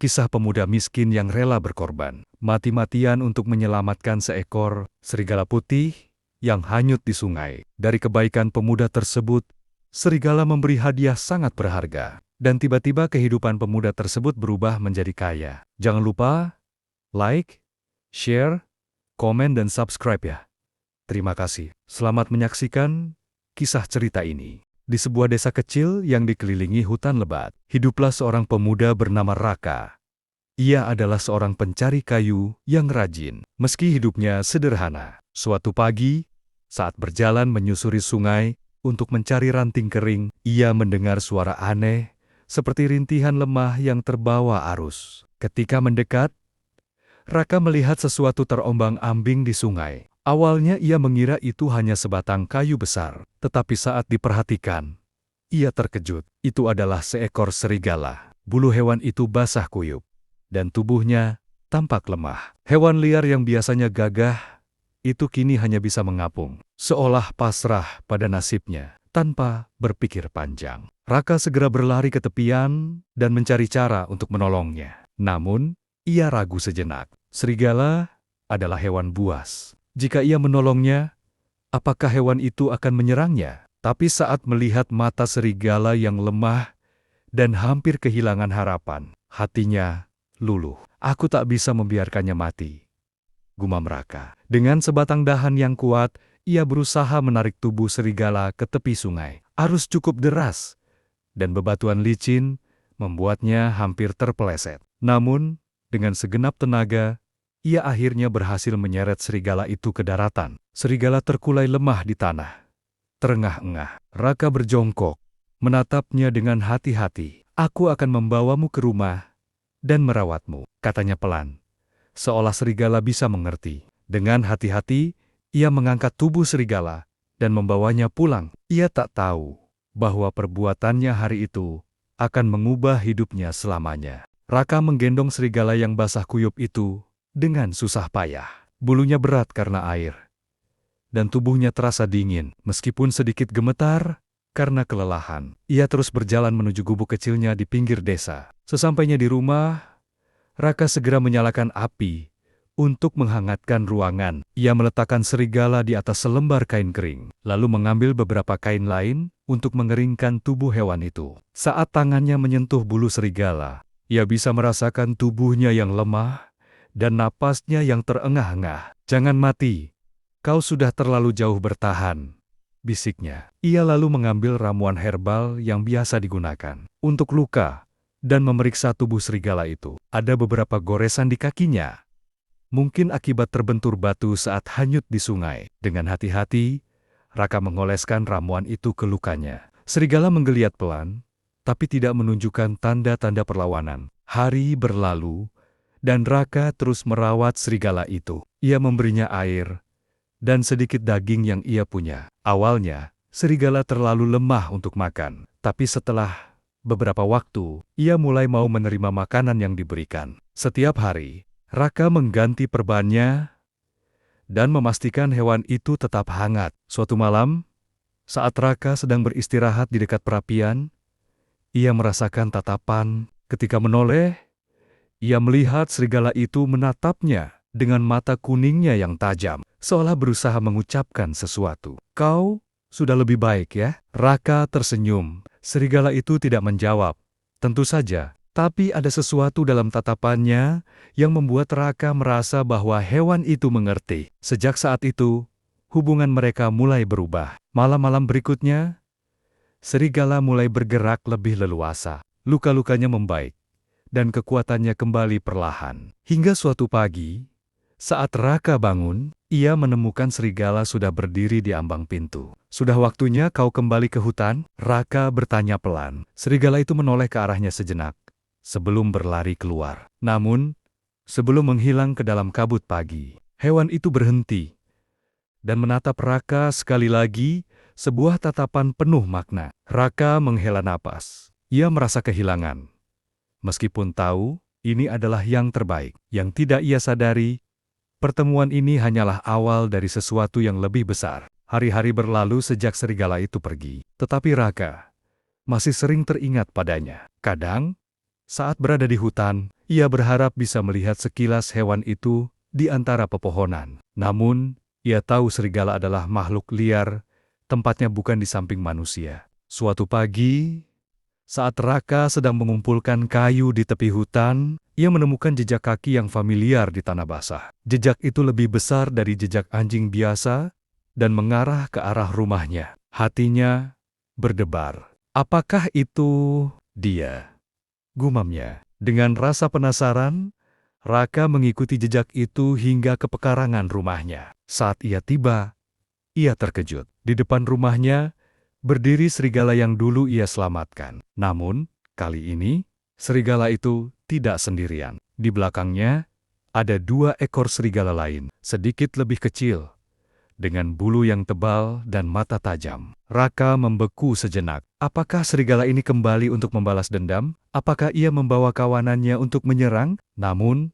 Kisah pemuda miskin yang rela berkorban, mati-matian untuk menyelamatkan seekor serigala putih yang hanyut di sungai. Dari kebaikan pemuda tersebut, serigala memberi hadiah sangat berharga. Dan tiba-tiba kehidupan pemuda tersebut berubah menjadi kaya. Jangan lupa like, share, komen, dan subscribe ya. Terima kasih. Selamat menyaksikan kisah cerita ini. Di sebuah desa kecil yang dikelilingi hutan lebat, hiduplah seorang pemuda bernama Raka. Ia adalah seorang pencari kayu yang rajin, meski hidupnya sederhana. Suatu pagi, saat berjalan menyusuri sungai untuk mencari ranting kering, ia mendengar suara aneh seperti rintihan lemah yang terbawa arus. Ketika mendekat, Raka melihat sesuatu terombang-ambing di sungai. Awalnya ia mengira itu hanya sebatang kayu besar, tetapi saat diperhatikan, ia terkejut. Itu adalah seekor serigala. Bulu hewan itu basah kuyup, dan tubuhnya tampak lemah. Hewan liar yang biasanya gagah, itu kini hanya bisa mengapung, seolah pasrah pada nasibnya, tanpa berpikir panjang. Raka segera berlari ke tepian dan mencari cara untuk menolongnya. Namun, ia ragu sejenak. Serigala adalah hewan buas. Jika ia menolongnya, apakah hewan itu akan menyerangnya? Tapi saat melihat mata serigala yang lemah dan hampir kehilangan harapan, hatinya luluh. Aku tak bisa membiarkannya mati, gumam Raka. Dengan sebatang dahan yang kuat, ia berusaha menarik tubuh serigala ke tepi sungai. Arus cukup deras, dan bebatuan licin membuatnya hampir terpeleset. Namun, dengan segenap tenaga, ia akhirnya berhasil menyeret serigala itu ke daratan. Serigala terkulai lemah di tanah, terengah-engah. Raka berjongkok, menatapnya dengan hati-hati. Aku akan membawamu ke rumah dan merawatmu, katanya pelan, seolah serigala bisa mengerti. Dengan hati-hati, ia mengangkat tubuh serigala dan membawanya pulang. Ia tak tahu bahwa perbuatannya hari itu akan mengubah hidupnya selamanya. Raka menggendong serigala yang basah kuyup itu dengan susah payah. Bulunya berat karena air, dan tubuhnya terasa dingin. Meskipun sedikit gemetar karena kelelahan, ia terus berjalan menuju gubuk kecilnya di pinggir desa. Sesampainya di rumah, Raka segera menyalakan api untuk menghangatkan ruangan. Ia meletakkan serigala di atas selembar kain kering, lalu mengambil beberapa kain lain untuk mengeringkan tubuh hewan itu. Saat tangannya menyentuh bulu serigala, ia bisa merasakan tubuhnya yang lemah dan napasnya yang terengah-engah. Jangan mati, kau sudah terlalu jauh bertahan, bisiknya. Ia lalu mengambil ramuan herbal yang biasa digunakan untuk luka dan memeriksa tubuh serigala itu. Ada beberapa goresan di kakinya, mungkin akibat terbentur batu saat hanyut di sungai. Dengan hati-hati, Raka mengoleskan ramuan itu ke lukanya. Serigala menggeliat pelan, tapi tidak menunjukkan tanda-tanda perlawanan. Hari berlalu, dan Raka terus merawat serigala itu. Ia memberinya air dan sedikit daging yang ia punya. Awalnya, serigala terlalu lemah untuk makan. Tapi setelah beberapa waktu, ia mulai mau menerima makanan yang diberikan. Setiap hari, Raka mengganti perbannya dan memastikan hewan itu tetap hangat. Suatu malam, saat Raka sedang beristirahat di dekat perapian, ia merasakan tatapan. Ketika menoleh, ia melihat serigala itu menatapnya dengan mata kuningnya yang tajam, seolah berusaha mengucapkan sesuatu. Kau sudah lebih baik ya? Raka tersenyum. Serigala itu tidak menjawab, tentu saja. Tapi ada sesuatu dalam tatapannya yang membuat Raka merasa bahwa hewan itu mengerti. Sejak saat itu, hubungan mereka mulai berubah. Malam-malam berikutnya, serigala mulai bergerak lebih leluasa. Luka-lukanya membaik, dan kekuatannya kembali perlahan. Hingga suatu pagi, saat Raka bangun, ia menemukan serigala sudah berdiri di ambang pintu. Sudah waktunya kau kembali ke hutan? Raka bertanya pelan. Serigala itu menoleh ke arahnya sejenak, sebelum berlari keluar. Namun, sebelum menghilang ke dalam kabut pagi, hewan itu berhenti dan menatap Raka sekali lagi, sebuah tatapan penuh makna. Raka menghela napas. Ia merasa kehilangan. Meskipun tahu, ini adalah yang terbaik. Yang tidak ia sadari, pertemuan ini hanyalah awal dari sesuatu yang lebih besar. Hari-hari berlalu sejak serigala itu pergi. Tetapi Raka masih sering teringat padanya. Kadang, Saat berada di hutan, ia berharap bisa melihat sekilas hewan itu di antara pepohonan. Namun, ia tahu serigala adalah makhluk liar, tempatnya bukan di samping manusia. Suatu pagi, saat Raka sedang mengumpulkan kayu di tepi hutan, ia menemukan jejak kaki yang familiar di tanah basah. Jejak itu lebih besar dari jejak anjing biasa dan mengarah ke arah rumahnya. Hatinya berdebar. Apakah itu dia? Gumamnya. Dengan rasa penasaran, Raka mengikuti jejak itu hingga ke pekarangan rumahnya. Saat ia tiba, ia terkejut. Di depan rumahnya, berdiri serigala yang dulu ia selamatkan. Namun, kali ini, serigala itu tidak sendirian. Di belakangnya, ada 2 ekor serigala lain, sedikit lebih kecil, dengan bulu yang tebal dan mata tajam. Raka membeku sejenak. Apakah serigala ini kembali untuk membalas dendam? Apakah ia membawa kawanannya untuk menyerang? Namun,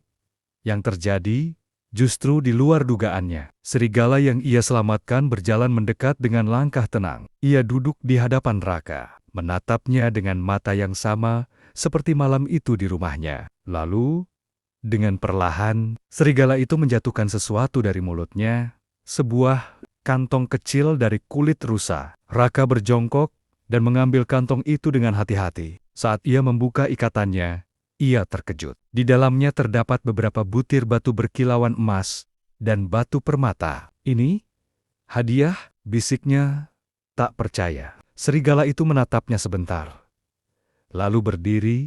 yang terjadi justru di luar dugaannya. Serigala yang ia selamatkan berjalan mendekat dengan langkah tenang. Ia duduk di hadapan Raka, menatapnya dengan mata yang sama seperti malam itu di rumahnya. Lalu, dengan perlahan, serigala itu menjatuhkan sesuatu dari mulutnya, sebuah kantong kecil dari kulit rusa. Raka berjongkok dan mengambil kantong itu dengan hati-hati. Saat ia membuka ikatannya, ia terkejut. Di dalamnya terdapat beberapa butir batu berkilauan emas dan batu permata. Ini hadiah, bisiknya, tak percaya. Serigala itu menatapnya sebentar, lalu berdiri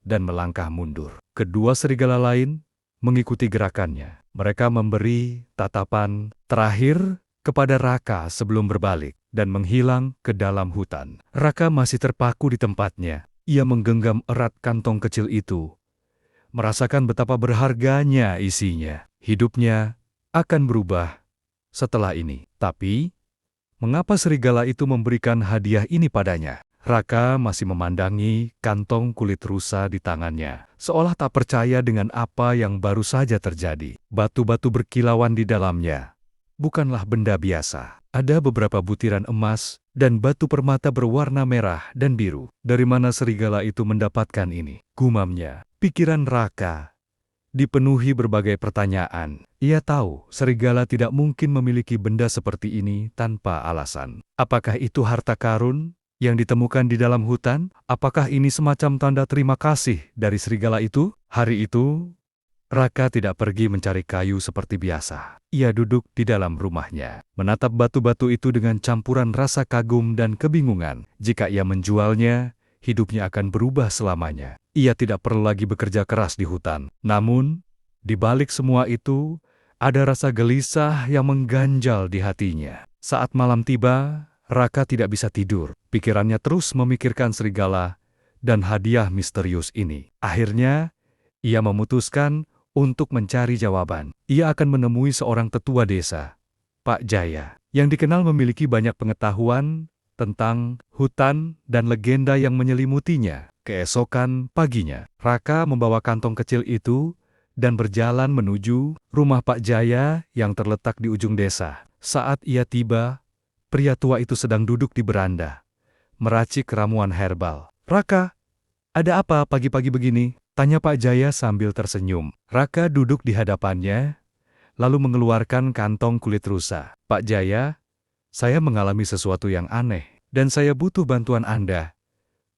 dan melangkah mundur. Kedua serigala lain mengikuti gerakannya. Mereka memberi tatapan terakhir kepada Raka sebelum berbalik dan menghilang ke dalam hutan. Raka masih terpaku di tempatnya. Ia menggenggam erat kantong kecil itu, merasakan betapa berharganya isinya. Hidupnya akan berubah setelah ini. Tapi, mengapa serigala itu memberikan hadiah ini padanya? Raka masih memandangi kantong kulit rusa di tangannya, seolah tak percaya dengan apa yang baru saja terjadi. Batu-batu berkilauan di dalamnya bukanlah benda biasa. Ada beberapa butiran emas dan batu permata berwarna merah dan biru. Dari mana serigala itu mendapatkan ini? Gumamnya. Pikiran Raka dipenuhi berbagai pertanyaan. Ia tahu serigala tidak mungkin memiliki benda seperti ini tanpa alasan. Apakah itu harta karun yang ditemukan di dalam hutan? Apakah ini semacam tanda terima kasih dari serigala itu? Hari itu, Raka tidak pergi mencari kayu seperti biasa. Ia duduk di dalam rumahnya, menatap batu-batu itu dengan campuran rasa kagum dan kebingungan. Jika ia menjualnya, hidupnya akan berubah selamanya. Ia tidak perlu lagi bekerja keras di hutan. Namun, di balik semua itu, ada rasa gelisah yang mengganjal di hatinya. Saat malam tiba, Raka tidak bisa tidur. Pikirannya terus memikirkan serigala dan hadiah misterius ini. Akhirnya, ia memutuskan untuk mencari jawaban. Ia akan menemui seorang tetua desa, Pak Jaya, yang dikenal memiliki banyak pengetahuan tentang hutan dan legenda yang menyelimutinya. Keesokan paginya, Raka membawa kantong kecil itu dan berjalan menuju rumah Pak Jaya yang terletak di ujung desa. Saat ia tiba, pria tua itu sedang duduk di beranda, meracik ramuan herbal. "Raka, ada apa pagi-pagi begini?" tanya Pak Jaya sambil tersenyum. Raka duduk di hadapannya, lalu mengeluarkan kantong kulit rusa. "Pak Jaya, saya mengalami sesuatu yang aneh, dan saya butuh bantuan Anda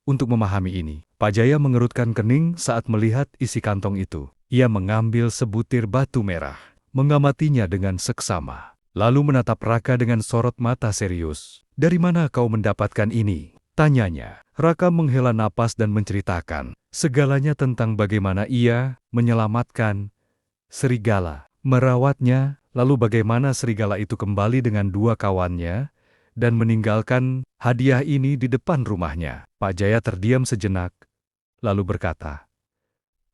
untuk memahami ini." Pak Jaya mengerutkan kening saat melihat isi kantong itu. Ia mengambil sebutir batu merah, mengamatinya dengan seksama, lalu menatap Raka dengan sorot mata serius. "Dari mana kau mendapatkan ini?" tanyanya. Raka menghela napas dan menceritakan segalanya tentang bagaimana ia menyelamatkan serigala, merawatnya, lalu bagaimana serigala itu kembali dengan 2 kawannya dan meninggalkan hadiah ini di depan rumahnya. Pak Jaya terdiam sejenak, lalu berkata,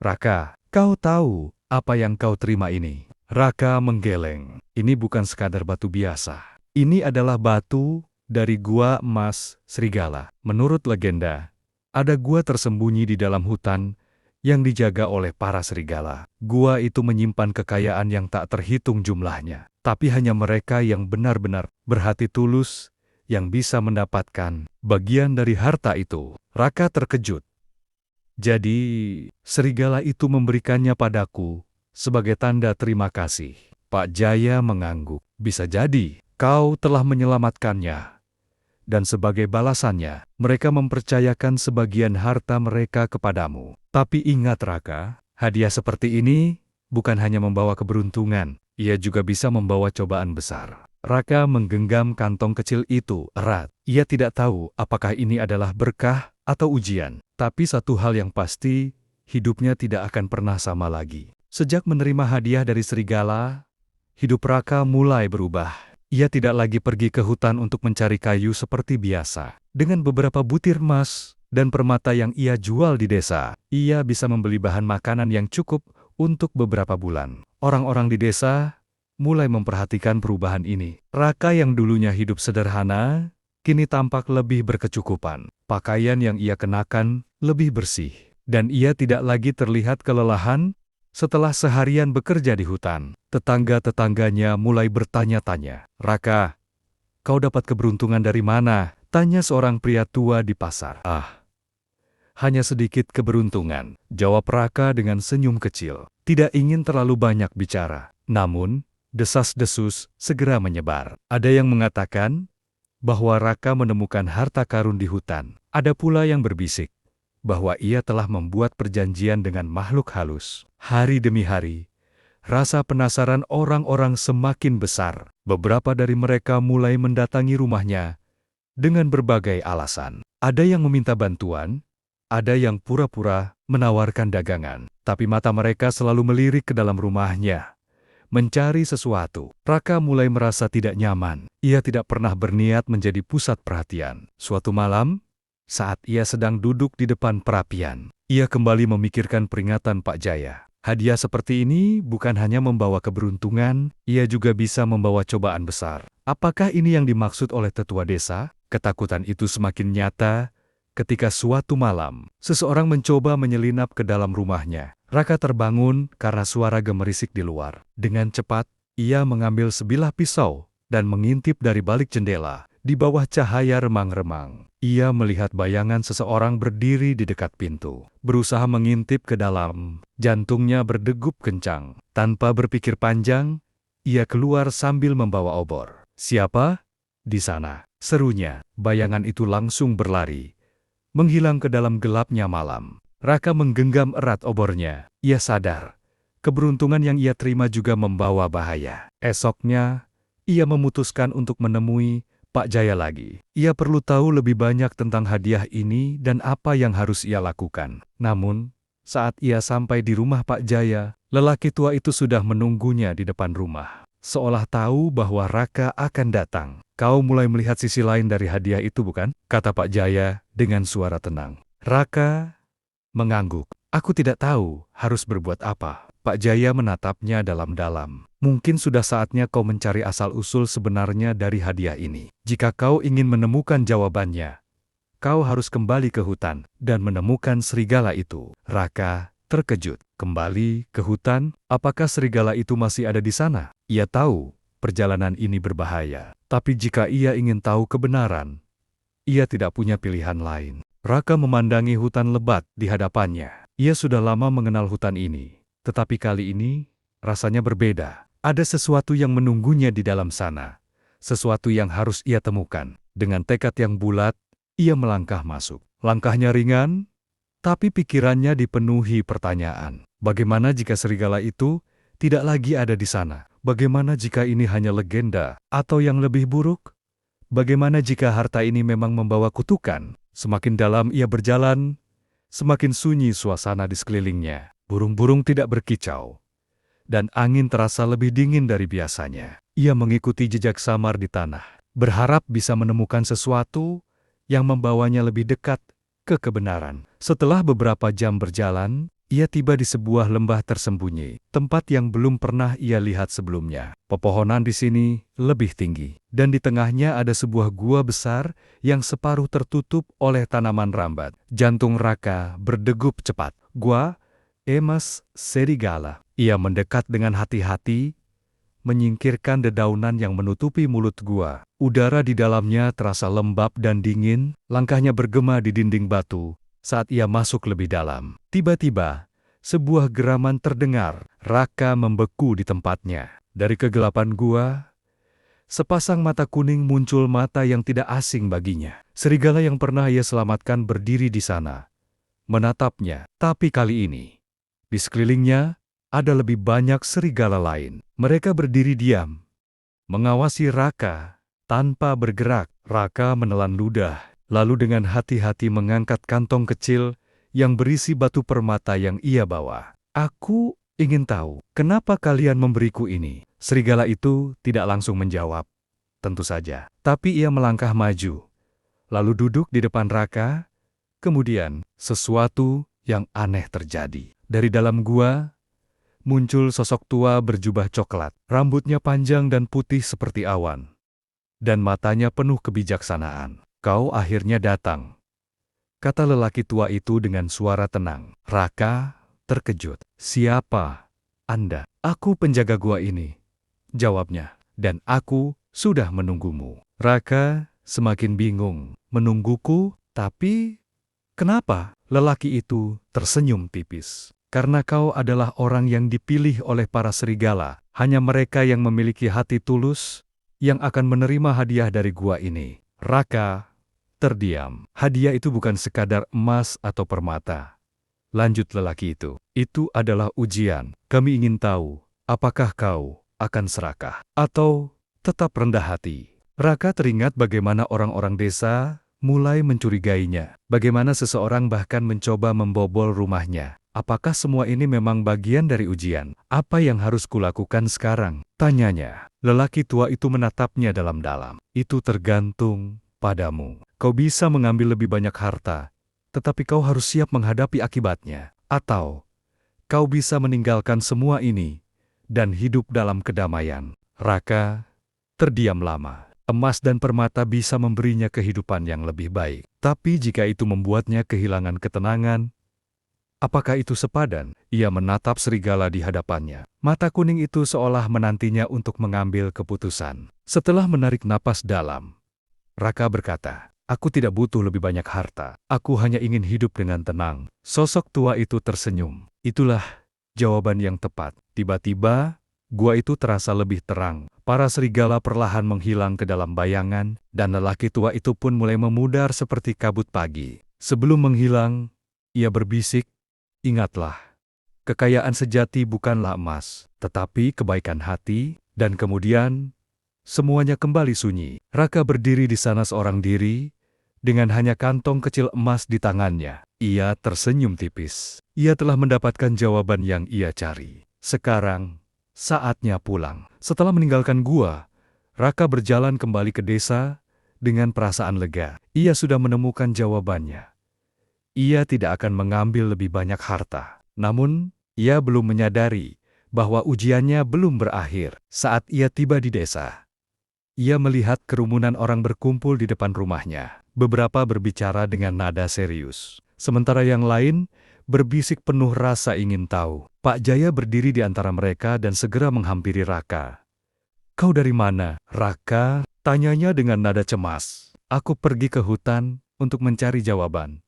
"Raka, kau tahu apa yang kau terima ini?" Raka menggeleng. "Ini bukan sekadar batu biasa. Ini adalah batu dari gua emas serigala. Menurut legenda, ada gua tersembunyi di dalam hutan yang dijaga oleh para serigala. Gua itu menyimpan kekayaan yang tak terhitung jumlahnya. Tapi hanya mereka yang benar-benar berhati tulus yang bisa mendapatkan bagian dari harta itu." Raka terkejut. Jadi, serigala itu memberikannya padaku sebagai tanda terima kasih. Pak Jaya mengangguk. Bisa jadi, kau telah menyelamatkannya. Dan sebagai balasannya, mereka mempercayakan sebagian harta mereka kepadamu. Tapi ingat Raka, hadiah seperti ini bukan hanya membawa keberuntungan, ia juga bisa membawa cobaan besar. Raka menggenggam kantong kecil itu erat. Ia tidak tahu apakah ini adalah berkah atau ujian. Tapi satu hal yang pasti, hidupnya tidak akan pernah sama lagi. Sejak menerima hadiah dari serigala, hidup Raka mulai berubah. Ia tidak lagi pergi ke hutan untuk mencari kayu seperti biasa. Dengan beberapa butir emas dan permata yang ia jual di desa, ia bisa membeli bahan makanan yang cukup untuk beberapa bulan. Orang-orang di desa mulai memperhatikan perubahan ini. Raka yang dulunya hidup sederhana, kini tampak lebih berkecukupan. Pakaian yang ia kenakan lebih bersih, dan ia tidak lagi terlihat kelelahan setelah seharian bekerja di hutan. Tetangga-tetangganya mulai bertanya-tanya, "Raka, kau dapat keberuntungan dari mana?" tanya seorang pria tua di pasar. "Ah, hanya sedikit keberuntungan," jawab Raka dengan senyum kecil. Tidak ingin terlalu banyak bicara. Namun, desas-desus segera menyebar. Ada yang mengatakan bahwa Raka menemukan harta karun di hutan. Ada pula yang berbisik bahwa ia telah membuat perjanjian dengan makhluk halus. Hari demi hari, rasa penasaran orang-orang semakin besar. Beberapa dari mereka mulai mendatangi rumahnya dengan berbagai alasan. Ada yang meminta bantuan, ada yang pura-pura menawarkan dagangan, tapi mata mereka selalu melirik ke dalam rumahnya, mencari sesuatu. Raka mulai merasa tidak nyaman. Ia tidak pernah berniat menjadi pusat perhatian. Suatu malam, saat ia sedang duduk di depan perapian, ia kembali memikirkan peringatan Pak Jaya. Hadiah seperti ini bukan hanya membawa keberuntungan, ia juga bisa membawa cobaan besar. Apakah ini yang dimaksud oleh tetua desa? Ketakutan itu semakin nyata ketika suatu malam, seseorang mencoba menyelinap ke dalam rumahnya. Raka terbangun karena suara gemerisik di luar. Dengan cepat, ia mengambil sebilah pisau dan mengintip dari balik jendela. Di bawah cahaya remang-remang, ia melihat bayangan seseorang berdiri di dekat pintu. Berusaha mengintip ke dalam, jantungnya berdegup kencang. Tanpa berpikir panjang, ia keluar sambil membawa obor. "Siapa di sana?" serunya. Bayangan itu langsung berlari, menghilang ke dalam gelapnya malam. Raka menggenggam erat obornya. Ia sadar, keberuntungan yang ia terima juga membawa bahaya. Esoknya, ia memutuskan untuk menemui Pak Jaya lagi. Ia perlu tahu lebih banyak tentang hadiah ini dan apa yang harus ia lakukan. Namun, saat ia sampai di rumah Pak Jaya, lelaki tua itu sudah menunggunya di depan rumah. Seolah tahu bahwa Raka akan datang. "Kau mulai melihat sisi lain dari hadiah itu, bukan?" kata Pak Jaya dengan suara tenang. Raka mengangguk. "Aku tidak tahu harus berbuat apa." Pak Jaya menatapnya dalam-dalam. "Mungkin sudah saatnya kau mencari asal-usul sebenarnya dari hadiah ini. Jika kau ingin menemukan jawabannya, kau harus kembali ke hutan dan menemukan serigala itu." Raka terkejut. Kembali ke hutan? Apakah serigala itu masih ada di sana? Ia tahu perjalanan ini berbahaya. Tapi jika ia ingin tahu kebenaran, ia tidak punya pilihan lain. Raka memandangi hutan lebat di hadapannya. Ia sudah lama mengenal hutan ini. Tetapi kali ini, rasanya berbeda. Ada sesuatu yang menunggunya di dalam sana. Sesuatu yang harus ia temukan. Dengan tekad yang bulat, ia melangkah masuk. Langkahnya ringan, tapi pikirannya dipenuhi pertanyaan. Bagaimana jika serigala itu tidak lagi ada di sana? Bagaimana jika ini hanya legenda? Atau yang lebih buruk? Bagaimana jika harta ini memang membawa kutukan? Semakin dalam ia berjalan, semakin sunyi suasana di sekelilingnya. Burung-burung tidak berkicau, dan angin terasa lebih dingin dari biasanya. Ia mengikuti jejak samar di tanah, berharap bisa menemukan sesuatu yang membawanya lebih dekat ke kebenaran. Setelah beberapa jam berjalan, ia tiba di sebuah lembah tersembunyi, tempat yang belum pernah ia lihat sebelumnya. Pepohonan di sini lebih tinggi, dan di tengahnya ada sebuah gua besar yang separuh tertutup oleh tanaman rambat. Jantung Raka berdegup cepat. Gua Emas serigala. Ia mendekat dengan hati-hati, menyingkirkan dedaunan yang menutupi mulut gua. Udara di dalamnya terasa lembab dan dingin. Langkahnya bergema di dinding batu, Saat ia masuk lebih dalam, tiba-tiba sebuah geraman terdengar. Raka membeku di tempatnya. Dari kegelapan gua, sepasang mata kuning muncul, mata yang tidak asing baginya. Serigala yang pernah ia selamatkan berdiri di sana, menatapnya. Tapi kali ini, di sekelilingnya ada lebih banyak serigala lain. Mereka berdiri diam, mengawasi Raka tanpa bergerak. Raka menelan ludah, lalu dengan hati-hati mengangkat kantong kecil yang berisi batu permata yang ia bawa. Aku ingin tahu, kenapa kalian memberiku ini? Serigala itu tidak langsung menjawab, tentu saja. Tapi ia melangkah maju, lalu duduk di depan Raka. Kemudian, sesuatu yang aneh terjadi. Dari dalam gua, muncul sosok tua berjubah coklat. Rambutnya panjang dan putih seperti awan, dan matanya penuh kebijaksanaan. Kau akhirnya datang, kata lelaki tua itu dengan suara tenang. Raka terkejut. Siapa Anda? Aku penjaga gua ini, jawabnya. Dan aku sudah menunggumu. Raka semakin bingung. Menungguku? Tapi kenapa? Lelaki itu tersenyum tipis. Karena kau adalah orang yang dipilih oleh para serigala. Hanya mereka yang memiliki hati tulus yang akan menerima hadiah dari gua ini. Raka terdiam. Hadiah itu bukan sekadar emas atau permata, lanjut lelaki itu. Itu adalah ujian. Kami ingin tahu, apakah kau akan serakah atau tetap rendah hati. Raka teringat bagaimana orang-orang desa mulai mencurigainya. Bagaimana seseorang bahkan mencoba membobol rumahnya. Apakah semua ini memang bagian dari ujian? Apa yang harus kulakukan sekarang? Tanyanya. Lelaki tua itu menatapnya dalam-dalam. Itu tergantung padamu. Kau bisa mengambil lebih banyak harta, tetapi kau harus siap menghadapi akibatnya. Atau kau bisa meninggalkan semua ini dan hidup dalam kedamaian. Raka terdiam lama. Emas dan permata bisa memberinya kehidupan yang lebih baik. Tapi jika itu membuatnya kehilangan ketenangan, apakah itu sepadan? Ia menatap serigala di hadapannya. Mata kuning itu seolah menantinya untuk mengambil keputusan. Setelah menarik napas dalam, Raka berkata, aku tidak butuh lebih banyak harta. Aku hanya ingin hidup dengan tenang. Sosok tua itu tersenyum. Itulah jawaban yang tepat. Tiba-tiba, gua itu terasa lebih terang. Para serigala perlahan menghilang ke dalam bayangan, dan lelaki tua itu pun mulai memudar seperti kabut pagi. Sebelum menghilang, ia berbisik, ingatlah, kekayaan sejati bukanlah emas, tetapi kebaikan hati. Dan kemudian, semuanya kembali sunyi. Raka berdiri di sana seorang diri, dengan hanya kantong kecil emas di tangannya. Ia tersenyum tipis. Ia telah mendapatkan jawaban yang ia cari. Sekarang, saatnya pulang. Setelah meninggalkan gua, Raka berjalan kembali ke desa dengan perasaan lega. Ia sudah menemukan jawabannya. Ia tidak akan mengambil lebih banyak harta. Namun, ia belum menyadari bahwa ujiannya belum berakhir. Saat ia tiba di desa, ia melihat kerumunan orang berkumpul di depan rumahnya. Beberapa berbicara dengan nada serius, sementara yang lain berbisik penuh rasa ingin tahu. Pak Jaya berdiri di antara mereka dan segera menghampiri Raka. Kau dari mana, Raka? Tanyanya dengan nada cemas. Aku pergi ke hutan untuk mencari jawaban,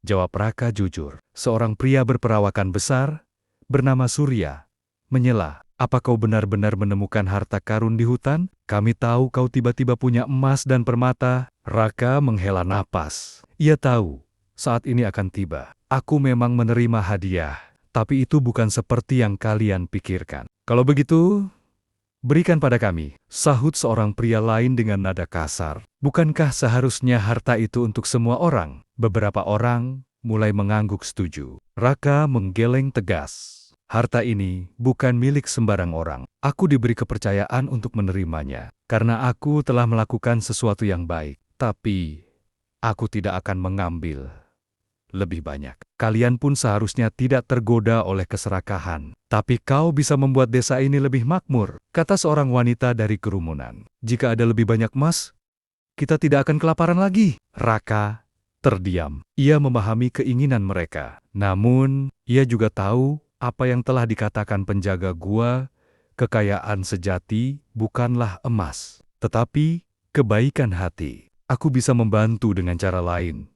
jawab Raka jujur. Seorang pria berperawakan besar, bernama Surya, menyela. Apa kau benar-benar menemukan harta karun di hutan? Kami tahu kau tiba-tiba punya emas dan permata. Raka menghela napas. Ia tahu, saat ini akan tiba. Aku memang menerima hadiah, tapi itu bukan seperti yang kalian pikirkan. Kalau begitu, berikan pada kami, sahut seorang pria lain dengan nada kasar. Bukankah seharusnya harta itu untuk semua orang? Beberapa orang mulai mengangguk setuju. Raka menggeleng tegas. Harta ini bukan milik sembarang orang. Aku diberi kepercayaan untuk menerimanya, karena aku telah melakukan sesuatu yang baik. Tapi, aku tidak akan mengambil lebih banyak. Kalian pun seharusnya tidak tergoda oleh keserakahan. Tapi kau bisa membuat desa ini lebih makmur, kata seorang wanita dari kerumunan. Jika ada lebih banyak emas, kita tidak akan kelaparan lagi. Raka terdiam. Ia memahami keinginan mereka. Namun, ia juga tahu apa yang telah dikatakan penjaga gua, kekayaan sejati bukanlah emas, tetapi kebaikan hati. Aku bisa membantu dengan cara lain.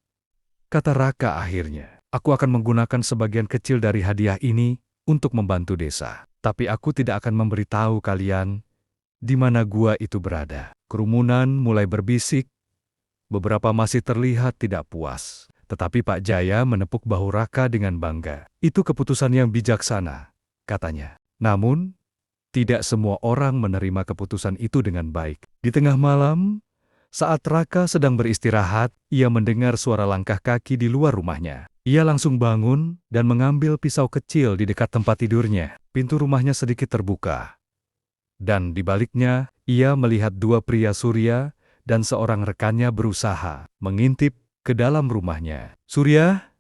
kata Raka akhirnya. Aku akan menggunakan sebagian kecil dari hadiah ini untuk membantu desa. Tapi aku tidak akan memberitahu kalian di mana gua itu berada. Kerumunan mulai berbisik. Beberapa masih terlihat tidak puas. Tetapi Pak Jaya menepuk bahu Raka dengan bangga. Itu keputusan yang bijaksana, katanya. Namun, tidak semua orang menerima keputusan itu dengan baik. Di tengah malam, saat Raka sedang beristirahat, ia mendengar suara langkah kaki di luar rumahnya. Ia langsung bangun dan mengambil pisau kecil di dekat tempat tidurnya. Pintu rumahnya sedikit terbuka. Dan di baliknya, ia melihat dua pria Surya dan seorang rekannya berusaha mengintip ke dalam rumahnya. "Surya,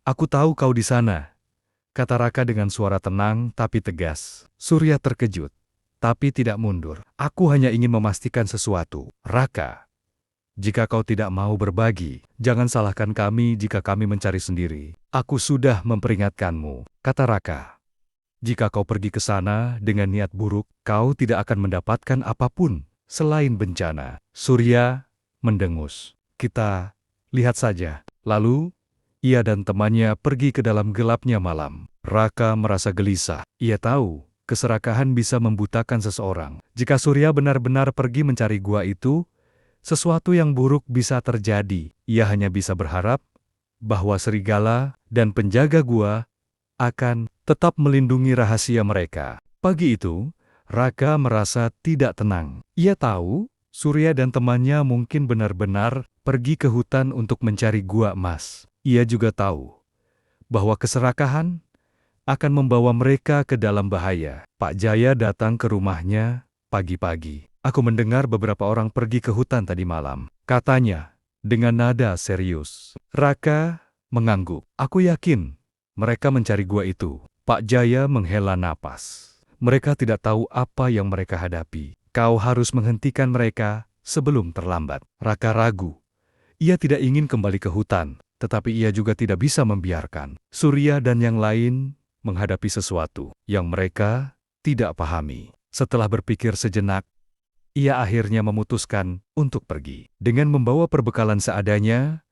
aku tahu kau di sana," kata Raka dengan suara tenang tapi tegas. Surya terkejut, tapi tidak mundur. "Aku hanya ingin memastikan sesuatu, Raka. Jika kau tidak mau berbagi, jangan salahkan kami jika kami mencari sendiri. Aku sudah memperingatkanmu," kata Raka. "Jika kau pergi ke sana dengan niat buruk, kau tidak akan mendapatkan apapun selain bencana." Surya mendengus. "Kita lihat saja." Lalu, ia dan temannya pergi ke dalam gelapnya malam. Raka merasa gelisah. Ia tahu keserakahan bisa membutakan seseorang. Jika Surya benar-benar pergi mencari gua itu, sesuatu yang buruk bisa terjadi. Ia hanya bisa berharap bahwa serigala dan penjaga gua akan tetap melindungi rahasia mereka. Pagi itu, Raka merasa tidak tenang. Ia tahu Surya dan temannya mungkin benar-benar pergi ke hutan untuk mencari gua emas. Ia juga tahu bahwa keserakahan akan membawa mereka ke dalam bahaya. Pak Jaya datang ke rumahnya pagi-pagi. "Aku mendengar beberapa orang pergi ke hutan tadi malam," katanya dengan nada serius. Raka mengangguk. "Aku yakin mereka mencari gua itu." Pak Jaya menghela napas. "Mereka tidak tahu apa yang mereka hadapi. Kau harus menghentikan mereka sebelum terlambat." Raka ragu. Ia tidak ingin kembali ke hutan, tetapi ia juga tidak bisa membiarkan Surya dan yang lain menghadapi sesuatu yang mereka tidak pahami. Setelah berpikir sejenak, ia akhirnya memutuskan untuk pergi. Dengan membawa perbekalan seadanya,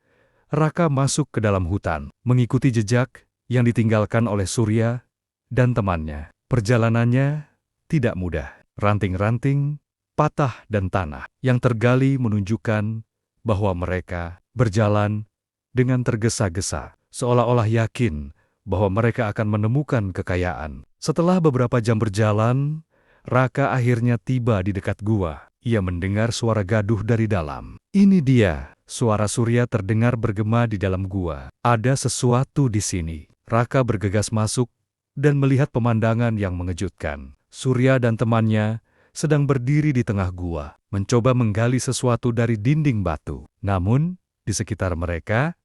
Raka masuk ke dalam hutan, mengikuti jejak yang ditinggalkan oleh Surya dan temannya. Perjalanannya tidak mudah. Ranting-ranting, patah dan tanah yang tergali menunjukkan bahwa mereka berjalan dengan tergesa-gesa, seolah-olah yakin bahwa mereka akan menemukan kekayaan. Setelah beberapa jam berjalan, Raka akhirnya tiba di dekat gua. Ia mendengar suara gaduh dari dalam. "Ini dia," suara Surya terdengar bergema di dalam gua. "Ada sesuatu di sini." Raka bergegas masuk dan melihat pemandangan yang mengejutkan. Surya dan temannya sedang berdiri di tengah gua, mencoba menggali sesuatu dari dinding batu. Namun, di sekitar mereka,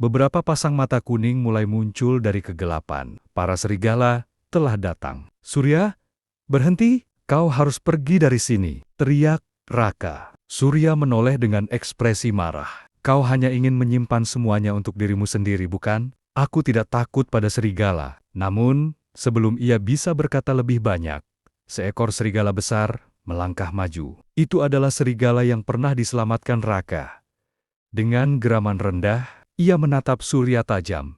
beberapa pasang mata kuning mulai muncul dari kegelapan. Para serigala telah datang. "Surya, berhenti! Kau harus pergi dari sini!" teriak Raka. Surya menoleh dengan ekspresi marah. "Kau hanya ingin menyimpan semuanya untuk dirimu sendiri, bukan? Aku tidak takut pada serigala." Namun, sebelum ia bisa berkata lebih banyak, seekor serigala besar melangkah maju. Itu adalah serigala yang pernah diselamatkan Raka. Dengan geraman rendah, ia menatap Surya tajam,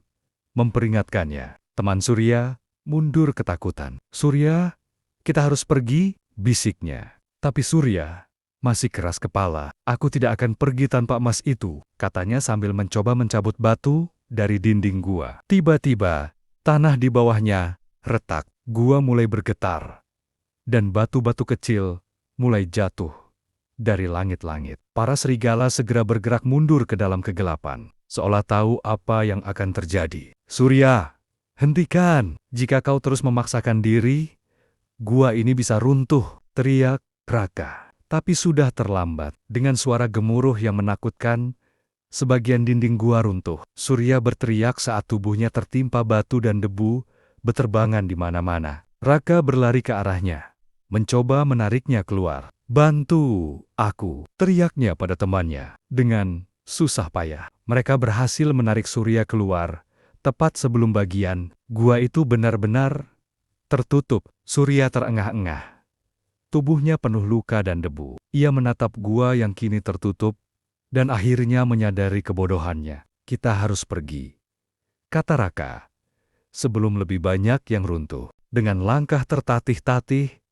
memperingatkannya. Teman Surya mundur ketakutan. "Surya, kita harus pergi," bisiknya. Tapi Surya masih keras kepala. "Aku tidak akan pergi tanpa emas itu," katanya sambil mencoba mencabut batu dari dinding gua. Tiba-tiba, tanah di bawahnya retak. Gua mulai bergetar, dan batu-batu kecil mulai jatuh dari langit-langit. Para serigala segera bergerak mundur ke dalam kegelapan, seolah tahu apa yang akan terjadi. "Surya, hentikan! Jika kau terus memaksakan diri, gua ini bisa runtuh," teriak Raka. Tapi sudah terlambat. Dengan suara gemuruh yang menakutkan, sebagian dinding gua runtuh. Surya berteriak saat tubuhnya tertimpa batu dan debu beterbangan di mana-mana. Raka berlari ke arahnya, mencoba menariknya keluar. "Bantu aku!" teriaknya pada temannya. Dengan susah payah, mereka berhasil menarik Surya keluar. Tepat sebelum bagian gua itu benar-benar tertutup, Surya terengah-engah. Tubuhnya penuh luka dan debu. Ia menatap gua yang kini tertutup, dan akhirnya menyadari kebodohannya. Kita harus pergi, kata Raka, sebelum lebih banyak yang runtuh. Dengan langkah tertatih-tatih,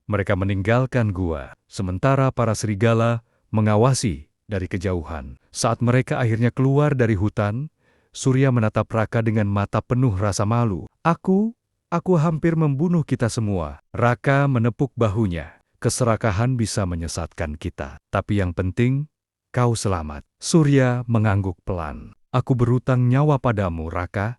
mereka meninggalkan gua, sementara para serigala mengawasi dari kejauhan. Saat mereka akhirnya keluar dari hutan, Surya menatap Raka dengan mata penuh rasa malu. Aku hampir membunuh kita semua. Raka menepuk bahunya. Keserakahan bisa menyesatkan kita. Tapi yang penting, kau selamat. Surya mengangguk pelan. Aku berutang nyawa padamu, Raka,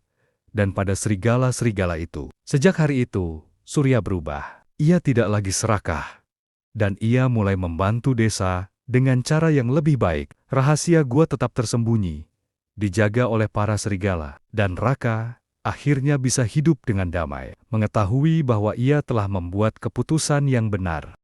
dan pada serigala-serigala itu. Sejak hari itu, Surya berubah. Ia tidak lagi serakah. Dan ia mulai membantu desa dengan cara yang lebih baik. Rahasia gua tetap tersembunyi, dijaga oleh para serigala. Dan Raka akhirnya bisa hidup dengan damai, mengetahui bahwa ia telah membuat keputusan yang benar.